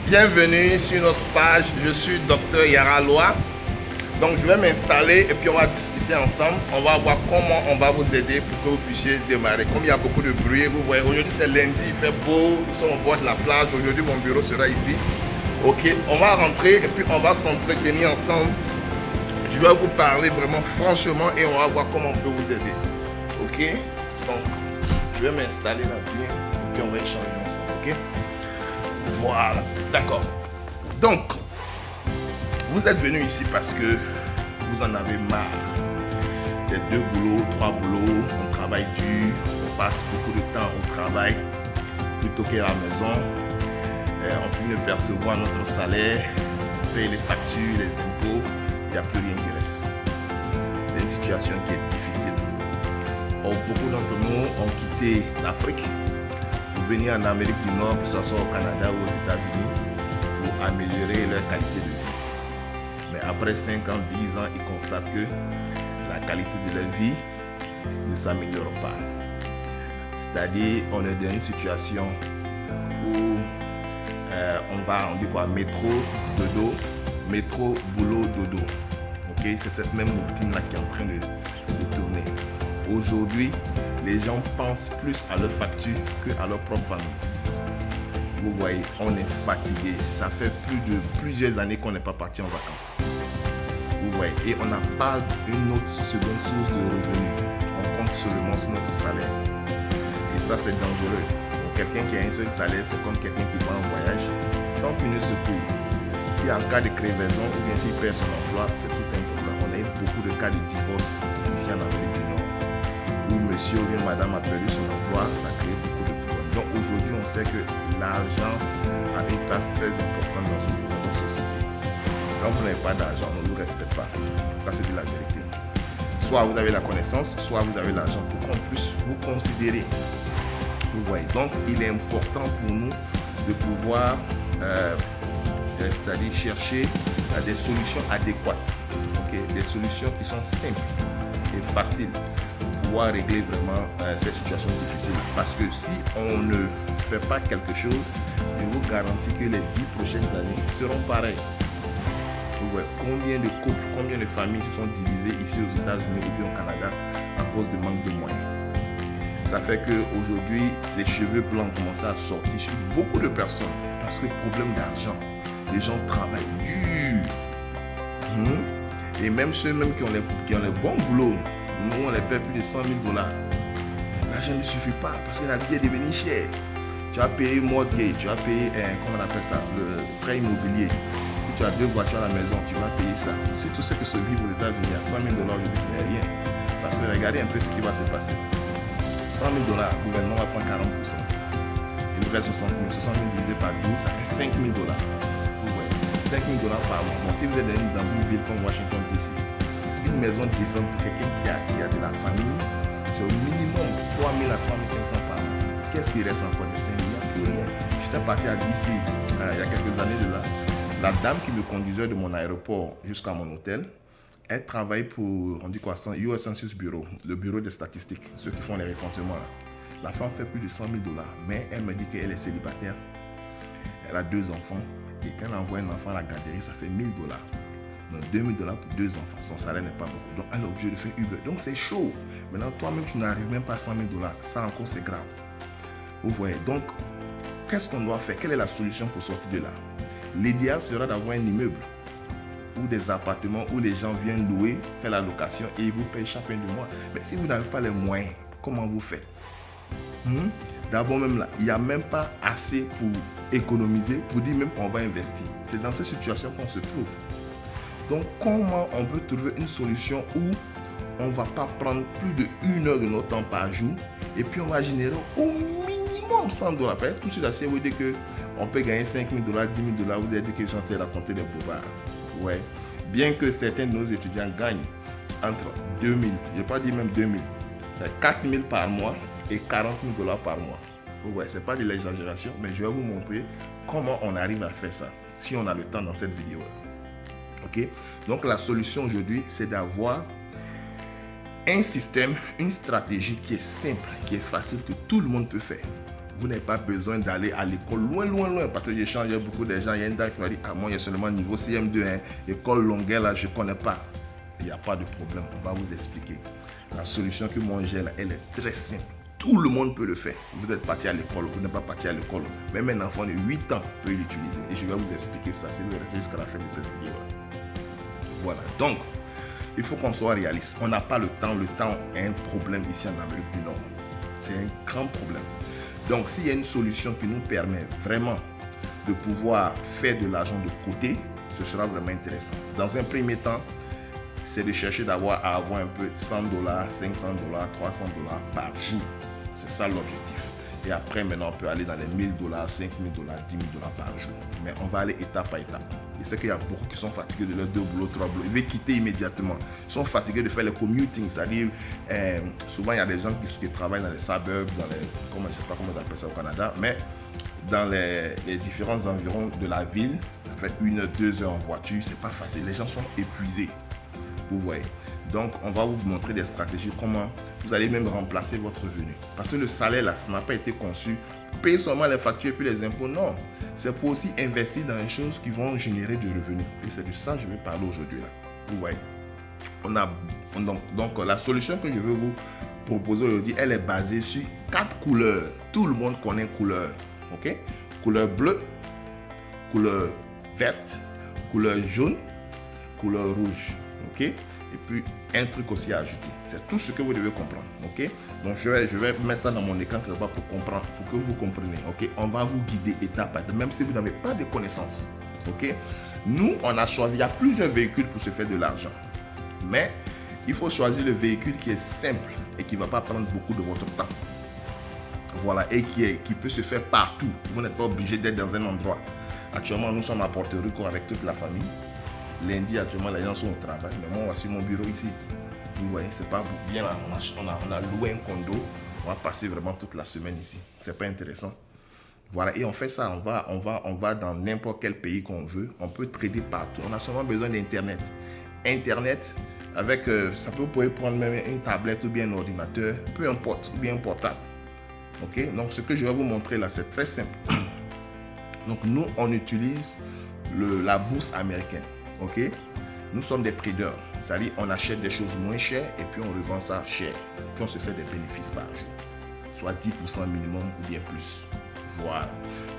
Bienvenue sur notre page, je suis Dr Yara Loa. Donc je vais m'installer et puis on va discuter ensemble. On va voir comment on va vous aider pour que vous puissiez démarrer. Comme il y a beaucoup de bruit, vous voyez, aujourd'hui c'est lundi, il fait beau, nous sommes au bord de la plage. Aujourd'hui mon bureau sera ici. Ok, on va rentrer et puis on va s'entretenir ensemble. Je vais vous parler vraiment franchement et on va voir comment on peut vous aider. Ok, donc je vais m'installer là bien et puis on va échanger ensemble. Ok, voilà, d'accord. Donc, vous êtes venu ici parce que vous en avez marre. Les 2 boulots, 3 boulots, on travaille dur, on passe beaucoup de temps au travail plutôt qu'à la maison. On finit de percevoir notre salaire, on paye les factures, les impôts, il n'y a plus rien qui reste. C'est une situation qui est difficile. Or, beaucoup d'entre nous ont quitté l'Afrique pour venir en Amérique du Nord, que ce soit au Canada ou aux États-Unis, pour améliorer leur qualité de vie. Mais après 5 ans, 10 ans, ils constatent que la qualité de leur vie ne s'améliore pas. C'est-à-dire, on est dans une situation où on dit quoi, métro, dodo, métro, boulot, dodo. Ok, c'est cette même routine-là qui est en train de tourner. Aujourd'hui, les gens pensent plus à leur facture qu'à leur propre famille. Vous voyez, on est fatigué. Ça fait plusieurs années qu'on n'est pas parti en vacances. Vous voyez, et on n'a pas une autre seconde source de revenus. On compte seulement sur notre salaire. Et ça, c'est dangereux. Donc, quelqu'un qui a un seul salaire, c'est comme quelqu'un qui va en voyage sans finir secours. Si en cas de crevaison ou bien s'il perd son emploi, c'est tout un problème. On a eu beaucoup de cas de divorce ici en Amérique du Nord, où monsieur ou bien madame a perdu son emploi, ça crée beaucoup de problèmes. Donc aujourd'hui, on sait que l'argent a une place très importante dans notre société. Quand vous n'avez pas d'argent, on ne vous respecte pas. Ça, c'est de la vérité. Soit vous avez la connaissance, soit vous avez l'argent pour qu'on puisse vous considérer. Vous voyez, donc il est important pour nous de pouvoir c'est-à-dire chercher des solutions adéquates, okay? Des solutions qui sont simples et faciles pour pouvoir régler vraiment ces situations difficiles. Parce que si on ne fait pas quelque chose, je vous garantis que les 10 prochaines années seront pareilles. Vous voyez combien de couples, combien de familles se sont divisées ici aux États-Unis et puis au Canada à cause de manque de moyens. Ça fait qu'aujourd'hui, les cheveux blancs commencent à sortir sur beaucoup de personnes parce que problème d'argent. Les gens travaillent dur. Et même ceux qui ont les bons boulots, nous on les paie plus de 100 000 $. L'argent ne suffit pas parce que la vie est devenue chère. Tu as payé mortgage, tu as payé, comment on appelle ça, le prêt immobilier. Si tu as 2 voitures à la maison, tu vas payer ça. Si tout ce que se vit aux États-Unis à 100 000 $, je dis ce n'est rien. Parce que regardez un peu ce qui va se passer. 100 000 $, le gouvernement va prendre 40%. Il nous reste 60 000. 60 000 divisé par 12, ça fait 5 000 $. 5 000 $ par mois. Bon, si vous êtes dans une ville comme Washington DC, une maison décente pour quelqu'un qui a de la famille, c'est au minimum 3 000 à 3 500 par mois. Qu'est-ce qui reste encore de 5 000? Il n'y a plus rien. J'étais parti à DC il y a quelques années de là. La dame qui me conduisait de mon aéroport jusqu'à mon hôtel, elle travaille pour, on dit quoi, US Census Bureau, le bureau des statistiques, ceux qui font les recensements là. La femme fait plus de 100 000 $, mais elle me dit qu'elle est célibataire. Elle a 2 enfants. Et quand elle envoie un enfant à la garderie, ça fait 1 000 $. Donc 2 000 $ pour 2 enfants. Son salaire n'est pas beaucoup. Donc elle est obligée de faire Uber. Donc c'est chaud. Maintenant, toi-même, tu n'arrives même pas à 100 000 $. Ça encore, c'est grave. Vous voyez. Donc, qu'est-ce qu'on doit faire? Quelle est la solution pour sortir de là? L'idéal sera d'avoir un immeuble ou des appartements où les gens viennent louer, faire la location et ils vous payent chaque fin du mois. Mais si vous n'avez pas les moyens, comment vous faites? D'abord même là, il n'y a même pas assez pour économiser, pour dire même qu'on va investir. C'est dans cette situation qu'on se trouve. Donc comment on peut trouver une solution où on ne va pas prendre plus de 1 heure de notre temps par jour et puis on va générer au minimum 100 $. Par exemple, tout de suite, vous dites qu'on peut gagner 5 000 $, 10 000 $, vous avez dit qu'ils sont en train de raconter des bobards. Ouais. Bien que certains de nos étudiants gagnent entre 2 000, je ne vais pas dire même 2 000, 4 000 par mois et 40 000 $ par mois. Ouais, ce n'est pas de l'exagération, mais je vais vous montrer comment on arrive à faire ça, si on a le temps dans cette vidéo. Ok? Donc la solution aujourd'hui, c'est d'avoir un système, une stratégie qui est simple, qui est facile, que tout le monde peut faire. Vous n'avez pas besoin d'aller à l'école loin. Parce que j'ai changé beaucoup de gens. Il y a une dame qui m'a dit, ah moi, il y a seulement niveau CM2, hein. École Longueuil, là, je ne connais pas. Il n'y a pas de problème, on va vous expliquer. La solution que moi j'ai là, elle est très simple. Tout le monde peut le faire. Vous êtes parti à l'école, vous n'êtes pas parti à l'école. Même un enfant de 8 ans peut l'utiliser. Et je vais vous expliquer ça si vous restez jusqu'à la fin de cette vidéo. Voilà, donc, il faut qu'on soit réaliste. On n'a pas le temps. Le temps est un problème ici en Amérique du Nord. C'est un grand problème. Donc, s'il y a une solution qui nous permet vraiment de pouvoir faire de l'argent de côté, ce sera vraiment intéressant. Dans un premier temps, c'est de chercher à avoir un peu $100, $500, $300 par jour. C'est ça l'objectif. Et après, maintenant, on peut aller dans les $1000, $5000, $10 000 par jour. Mais on va aller étape par étape. Et c'est qu'il y a beaucoup qui sont fatigués de leurs 2 boulots, 3 boulots. Ils veulent quitter immédiatement. Ils sont fatigués de faire le commuting. C'est-à-dire, souvent, il y a des gens qui travaillent dans les suburbs, je ne sais pas comment on appelle ça au Canada, mais dans les différents environs de la ville. Ça fait 1 heure, 2 heures en voiture. C'est pas facile. Les gens sont épuisés. Vous voyez. Donc, on va vous montrer des stratégies, comment vous allez même remplacer votre revenu. Parce que le salaire, là, ça n'a pas été conçu pour payer seulement les factures et puis les impôts. Non, c'est pour aussi investir dans des choses qui vont générer du revenu. Et c'est de ça que je vais parler aujourd'hui. Là. Vous voyez. Donc, la solution que je veux vous proposer aujourd'hui, elle est basée sur 4 couleurs. Tout le monde connaît couleur. OK? Couleur bleue, couleur verte, couleur jaune, couleur rouge. OK? Et puis un truc aussi à ajouter. C'est tout ce que vous devez comprendre. OK? Donc je vais mettre ça dans mon écran pour comprendre, pour que vous compreniez. OK? On va vous guider étape par étape, même si vous n'avez pas de connaissances. OK? Nous, on a choisi, il y a plusieurs véhicules pour se faire de l'argent. Mais il faut choisir le véhicule qui est simple et qui ne va pas prendre beaucoup de votre temps. Voilà, et qui peut se faire partout. Vous n'êtes pas obligé d'être dans un endroit. Actuellement, nous sommes à Porto Rico avec toute la famille. Lundi, actuellement, les gens sont au travail. Mais moi, voici mon bureau ici. Vous voyez, c'est pas bien là. On a loué un condo. On va passer vraiment toute la semaine ici. C'est pas intéressant. Voilà, et on fait ça. On va dans n'importe quel pays qu'on veut. On peut trader partout. On a seulement besoin d'Internet. Internet, avec, ça peut, vous pouvez prendre même une tablette ou bien un ordinateur, peu importe, ou bien un portable. Ok, donc ce que je vais vous montrer là, c'est très simple. Donc nous, on utilise la bourse américaine. Ok, nous sommes des traders, c'est-à-dire on achète des choses moins chères et puis on revend ça cher. Et puis on se fait des bénéfices par jour, soit 10% minimum ou bien plus. Voilà.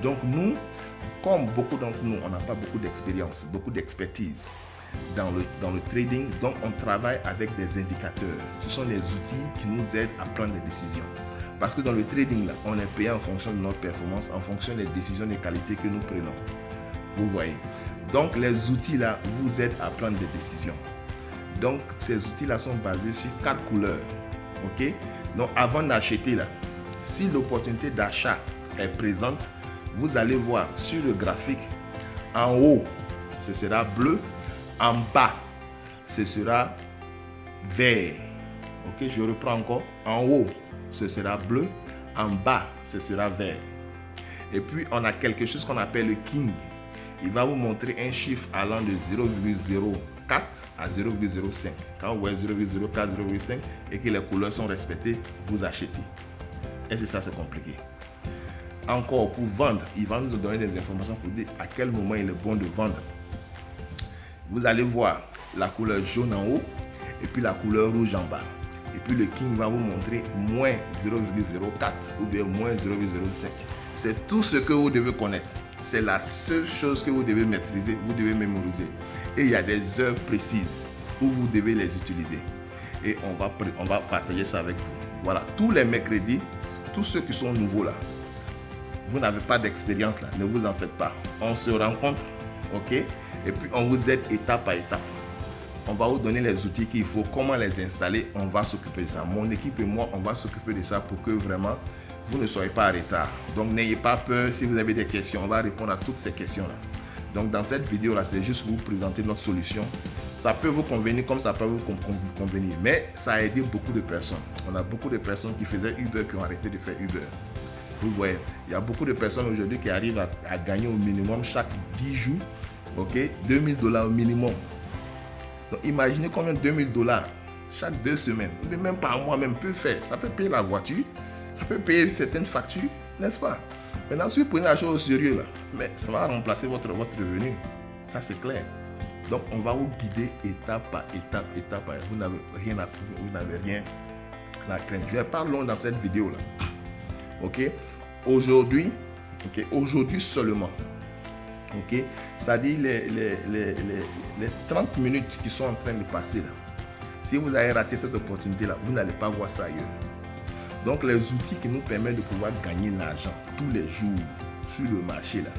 Donc nous, comme beaucoup d'entre nous, on n'a pas beaucoup d'expérience, beaucoup d'expertise dans le trading, donc on travaille avec des indicateurs. Ce sont des outils qui nous aident à prendre des décisions. Parce que dans le trading, là, on est payé en fonction de notre performance, en fonction des décisions de qualité que nous prenons. Vous voyez. Donc les outils là vous aident à prendre des décisions. Donc ces outils là sont basés sur 4 couleurs. Ok. Donc avant d'acheter là, si l'opportunité d'achat est présente, vous allez voir sur le graphique, en haut ce sera bleu, en bas ce sera vert. Ok, je reprends encore. En haut ce sera bleu, en bas ce sera vert. Et puis on a quelque chose qu'on appelle le king. Il va vous montrer un chiffre allant de 0,04 à 0,05. Quand vous voyez 0,04, 0,5 et que les couleurs sont respectées, vous achetez. Et c'est ça, c'est compliqué. Encore, pour vendre, il va nous donner des informations pour dire à quel moment il est bon de vendre. Vous allez voir la couleur jaune en haut et puis la couleur rouge en bas. Et puis le king va vous montrer moins 0,04 ou bien moins 0,05. C'est tout ce que vous devez connaître. C'est la seule chose que vous devez maîtriser, vous devez mémoriser. Et il y a des heures précises où vous devez les utiliser. Et on va partager ça avec vous. Voilà, tous les mercredis, tous ceux qui sont nouveaux là, vous n'avez pas d'expérience là, ne vous en faites pas. On se rencontre, ok? Et puis on vous aide étape par étape. On va vous donner les outils qu'il faut, comment les installer, on va s'occuper de ça. Mon équipe et moi, on va s'occuper de ça pour que vraiment vous ne soyez pas en retard. Donc n'ayez pas peur, si vous avez des questions, on va répondre à toutes ces questions-là. Donc dans cette vidéo-là, c'est juste vous présenter notre solution. Ça peut vous convenir comme ça peut vous convenir, mais ça a aidé beaucoup de personnes. On a beaucoup de personnes qui faisaient Uber qui ont arrêté de faire Uber. Vous voyez, il y a beaucoup de personnes aujourd'hui qui arrivent à gagner au minimum chaque 10 jours, ok, $2000 au minimum. Donc imaginez combien $2000 chaque 2 semaines, ou même par mois même peut faire. Ça peut payer la voiture, ça peut payer certaines factures, N'est-ce pas? Maintenant, si vous prenez la chose au sérieux, là, mais ça va remplacer votre revenu. Ça, c'est clair. Donc, on va vous guider étape par étape, étape par étape. Vous n'avez rien à craindre. Je vais pas long dans cette vidéo-là. Ok? Aujourd'hui seulement. Ok? Ça dit les 30 minutes qui sont en train de passer là. Si vous avez raté cette opportunité-là, vous n'allez pas voir ça ailleurs. Donc, les outils qui nous permettent de pouvoir gagner l'argent tous les jours sur le marché là.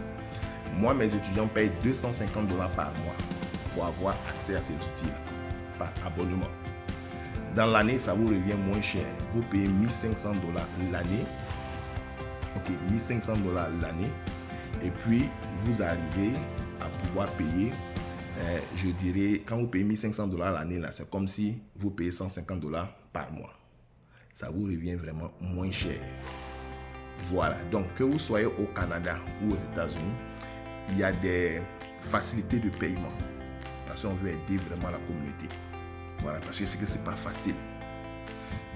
Moi, mes étudiants payent $250 par mois pour avoir accès à ces outils là, par abonnement. Dans l'année, ça vous revient moins cher. Vous payez $1 500 l'année. Ok, $1 500 l'année. Et puis, vous arrivez à pouvoir payer, je dirais, quand vous payez $1 500 l'année, là, c'est comme si vous payez $150 par mois. Ça vous revient vraiment moins cher. Voilà. Donc, que vous soyez au Canada ou aux États-Unis, il y a des facilités de paiement. Parce qu'on veut aider vraiment la communauté. Voilà, parce que c'est que c'est pas facile.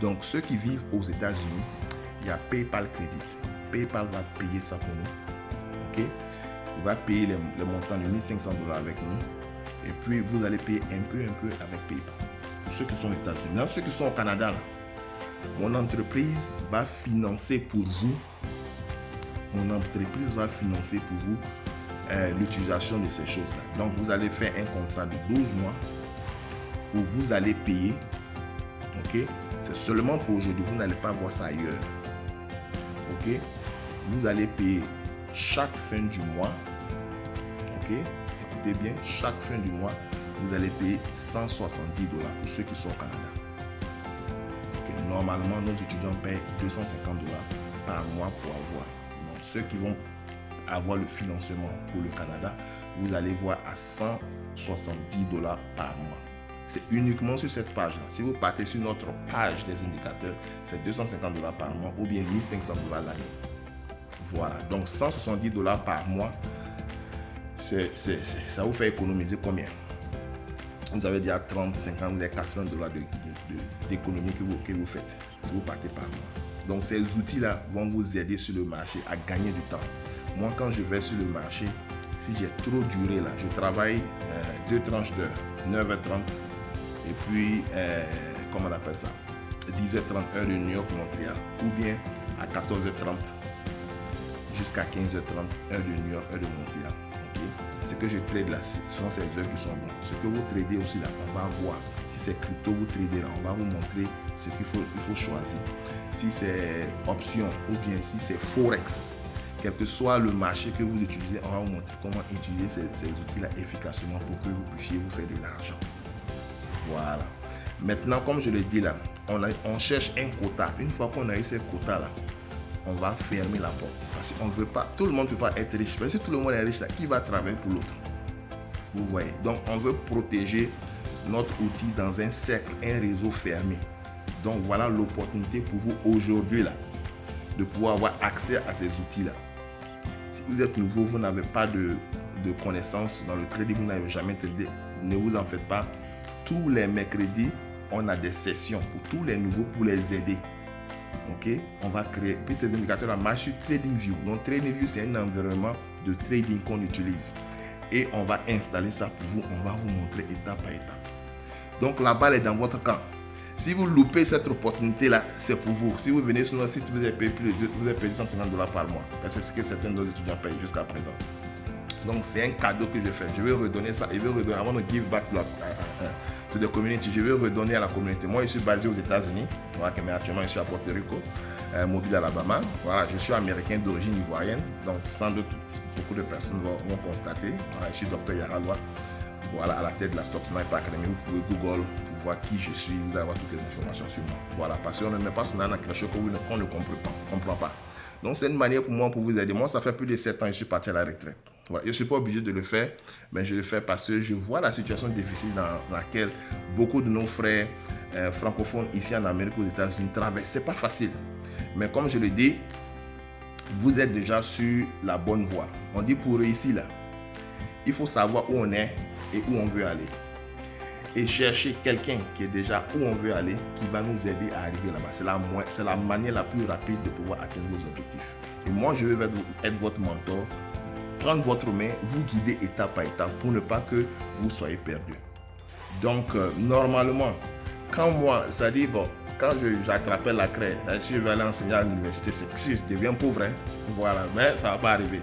Donc, ceux qui vivent aux États-Unis, il y a PayPal Credit. PayPal va payer ça pour nous. Ok? Il va payer le montant de $1 500 avec nous. Et puis, vous allez payer un peu avec PayPal. Pour ceux qui sont aux États-Unis. Maintenant, ceux qui sont au Canada, là, mon entreprise va financer pour vous. Mon entreprise va financer pour vous l'utilisation de ces choses-là. Donc, vous allez faire un contrat de 12 mois où vous allez payer. Ok? C'est seulement pour aujourd'hui. Vous n'allez pas voir ça ailleurs. Ok? Vous allez payer chaque fin du mois. Ok? Écoutez bien, chaque fin du mois, vous allez payer $170 pour ceux qui sont au Canada. Okay? Normalement, nos étudiants payent $250 par mois pour avoir. Donc, ceux qui vont avoir le financement pour le Canada, vous allez voir à $170 par mois. C'est uniquement sur cette page-là. Si vous partez sur notre page des indicateurs, c'est $250 par mois ou bien $1 500 l'année. Voilà. Donc, $170 par mois, ça vous fait économiser combien? Vous avez déjà 30, 50, vous avez $80 d'économie que vous faites si vous partez par mois. Donc, ces outils-là vont vous aider sur le marché à gagner du temps. Moi, quand je vais sur le marché, si j'ai trop duré là, je travaille 2 tranches d'heures, 9h30 et puis, comment on appelle ça, 10h30 heure de New York, Montréal, ou bien à 14h30 jusqu'à 15h30 heure de New York, heure de Montréal. Okay? Ce que je trade là, ce sont ces heures qui sont bonnes. Ce que vous tradez aussi là, on va voir. Si c'est crypto, vous tradez là, on va vous montrer ce qu'il faut choisir. Si c'est option ou bien si c'est forex, quel que soit le marché que vous utilisez, on va vous montrer comment utiliser ces outils-là efficacement pour que vous puissiez vous faire de l'argent. Voilà. Maintenant, comme je l'ai dit là, on cherche un quota. Une fois qu'on a eu ces quotas-là, on va fermer la porte. Parce qu'on ne veut pas, tout le monde ne peut pas être riche. Parce que si tout le monde est riche, là, qui va travailler pour l'autre? Vous voyez. Donc, on veut protéger notre outil dans un cercle, un réseau fermé. Donc, voilà l'opportunité pour vous aujourd'hui là, de pouvoir avoir accès à ces outils-là. Si vous êtes nouveau, vous n'avez pas de connaissances dans le trading, vous n'avez jamais tradé, ne vous en faites pas. Tous les mercredis, on a des sessions pour tous les nouveaux pour les aider. Ok, on va créer. Puis ces indicateurs-là marchent sur TradingView. Donc TradingView, c'est un environnement de trading qu'on utilise. Et on va installer ça pour vous. On va vous montrer étape par étape. Donc la balle est dans votre camp. Si vous loupez cette opportunité-là, c'est pour vous. Si vous venez sur notre site, vous avez payé $150 par mois. Parce que c'est ce que certains de nos étudiants payent jusqu'à présent. Donc c'est un cadeau que je fais. Je vais redonner ça. Je vais redonner. I want to give back to the community. Je vais redonner à la communauté. Moi, je suis basé aux États-Unis. Voilà, mais actuellement, je suis à Porto Rico, Mobile, Alabama. Voilà, je suis américain d'origine ivoirienne. Donc sans doute, beaucoup de personnes vont constater. Voilà, je suis Dr Yara Loa. Voilà, à la tête de la Stock Sniper Academy. Vous pouvez Google pour voir qui je suis. Vous allez avoir toutes les informations sur moi. Voilà, parce qu'on ne met pas son âne à quelque chose qu'on ne comprend pas. Donc c'est une manière pour moi pour vous aider. Moi, ça fait plus de 7 ans que je suis parti à la retraite. Voilà. Je ne suis pas obligé de le faire, mais je le fais parce que je vois la situation difficile dans laquelle beaucoup de nos frères francophones ici en Amérique, aux États-Unis traversent. Ce n'est pas facile. Mais comme je le dis, vous êtes déjà sur la bonne voie. On dit pour réussir là, il faut savoir où on est et où on veut aller. et chercher quelqu'un qui est déjà où on veut aller, qui va nous aider à arriver là-bas. C'est la manière la plus rapide de pouvoir atteindre vos objectifs. Et moi, je vais être votre mentor, prendre votre main, vous guider étape par étape pour ne pas que vous soyez perdu. Donc, normalement, quand moi, ça dit, bon, quand j'attrapais la craie, si je vais aller enseigner à l'université, c'est que si je deviens pauvre, hein, voilà, mais ça ne va pas arriver.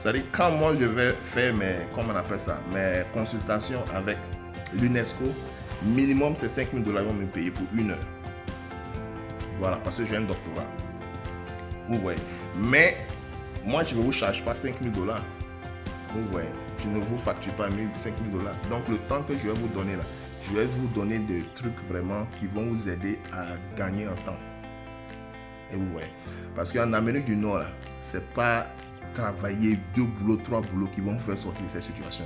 C'est-à-dire, quand moi je vais faire mes consultations avec l'UNESCO, minimum c'est 5 000 $, ils vont me payer pour 1 heure. Voilà, parce que j'ai un doctorat. Vous voyez. Mais moi, je ne vous charge pas 5 000 $. Vous voyez. Je ne vous facture pas 5 000 $. Donc, le temps que je vais vous donner là, je vais vous donner des trucs vraiment qui vont vous aider à gagner en temps. Et vous voyez. Parce qu'en Amérique du Nord, c'est pas travailler 2 boulots, 3 boulots qui vont vous faire sortir de cette situation.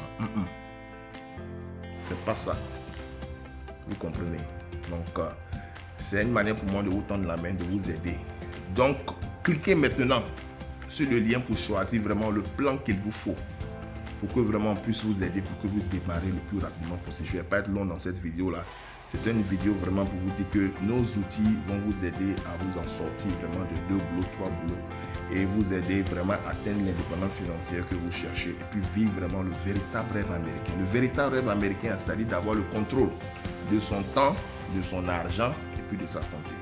C'est pas ça. Vous comprenez? Donc, c'est une manière pour moi de vous tendre la main, de vous aider. Donc, cliquez maintenant sur le lien pour choisir vraiment le plan qu'il vous faut pour que vraiment on puisse vous aider, pour que vous démarrez le plus rapidement possible. Je ne vais pas être long dans cette vidéo-là. C'est une vidéo vraiment pour vous dire que nos outils vont vous aider à vous en sortir vraiment de 2 boulots, 3 boulots et vous aider vraiment à atteindre l'indépendance financière que vous cherchez et puis vivre vraiment le véritable rêve américain. Le véritable rêve américain, c'est-à-dire d'avoir le contrôle de son temps, de son argent et puis de sa santé.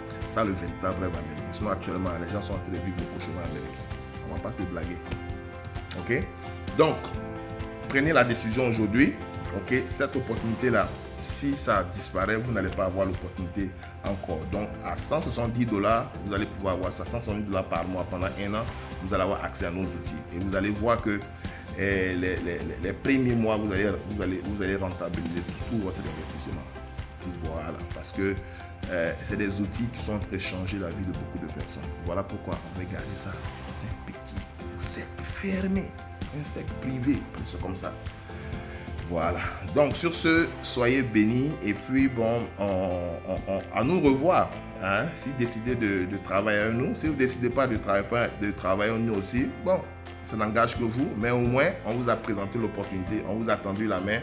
C'est ça le véritable rêve américain. Sinon actuellement, les gens sont en train de vivre le cauchemar américain. On ne va pas se blaguer. Ok? Donc, prenez la décision aujourd'hui. Ok? Cette opportunité-là, si ça disparaît, vous n'allez pas avoir l'opportunité encore. Donc, à 170 $, vous allez pouvoir avoir ça, 170 $ par mois pendant 1 an. Vous allez avoir accès à nos outils. Et vous allez voir que les premiers mois, vous allez rentabiliser tout votre investissement. Voilà, parce que c'est des outils qui sont en train de changer la vie de beaucoup de personnes. Voilà pourquoi on va garder ça dans un petit cercle fermé, un cercle privé, c'est comme ça. Voilà, donc sur ce, soyez bénis et puis bon, à nous revoir. Hein? Si vous décidez de travailler avec nous, si vous ne décidez pas de travailler avec nous aussi, bon, ça n'engage que vous, mais au moins, on vous a présenté l'opportunité, on vous a tendu la main.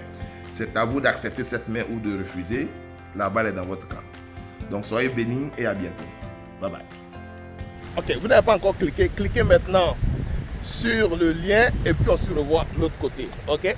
C'est à vous d'accepter cette main ou de refuser. La balle est dans votre camp. Donc soyez bénis et à bientôt. Bye bye. Ok, vous n'avez pas encore cliqué, cliquez maintenant sur le lien et puis on se revoit de l'autre côté. Ok?